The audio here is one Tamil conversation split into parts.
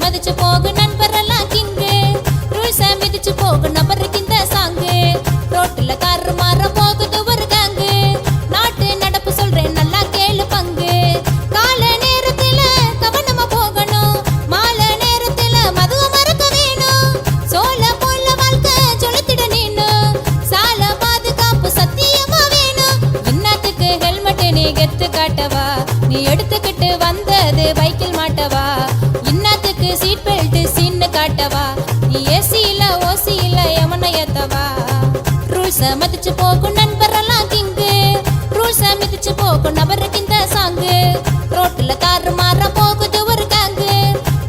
மதிச்சு போகு நண்பரெல்லாம் கிங்கு ரூல்ஸ மிதிச்சு போகு நபருக்கு இந்த சாங்கு ரோட்டுல கார் மாற போகுது ஒரு கேங்கு நாட்டு நடப்பு சொல்றேன் நல்லா கேளு பங்கு கால நேரத்துல கவனமா போகணும் மாலை நேரத்துல மதுவை மறக்க வேணும் சோழ போல வாழ்க்கை சொலுத்திட நீனு சால பாதுகாப்பு சத்தியமா வேணும் இன்னத்துக்கு ஹெல்மெட் நீ கெத்து காட்டவா நீ எடுத்துக்கிட்டு வந்தது பைக்கில் மாட்டவா இன்னத்துக்கு சீட் பெல்ட் சீன்னு காட்டவா நீ ஏசியில ஓசியில எமன ஏத்தவா ரூல்ஸ மதிச்சு போகும் நண்பரெல்லாம் கிங்கு ரூல்ஸ மிதிச்சு போகும் நபருக்கு இந்த சாங்கு ரோட்டுல கார் மாற போகுது ஒரு கேங்கு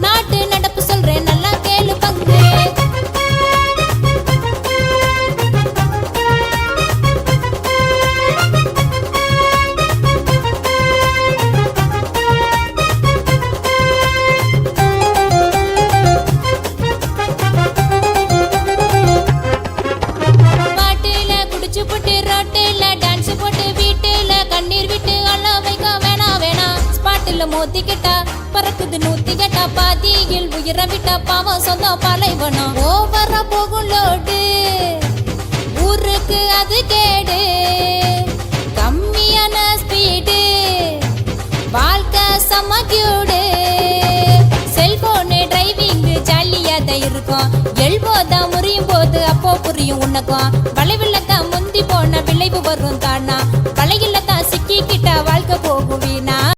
நாட்டு நடப்பு சொல்றேன் நல்லா கேளு பங்கு மோத்திக்கிட்டா பறக்குது நூத்தி கட்டா பாதியில் உயிர விட்டா பாவம் சொந்தம் பாலைவனம் ஓவரா போகும் லோடு ஊருக்கு அது கேடு கம்மியான ஸ்பீடு வாழ்க்கை சமக்கியூடு செல்போனு டிரைவிங் ஜாலியா தான் இருக்கும் எல்போதான் முறியும் போது அப்போ புரியும் உனக்கும் வளைவில் தான் முந்தி போன விளைவு வரும் தானா வளையில தான் சிக்கிக்கிட்டா வாழ்க்கை போகும் வீணா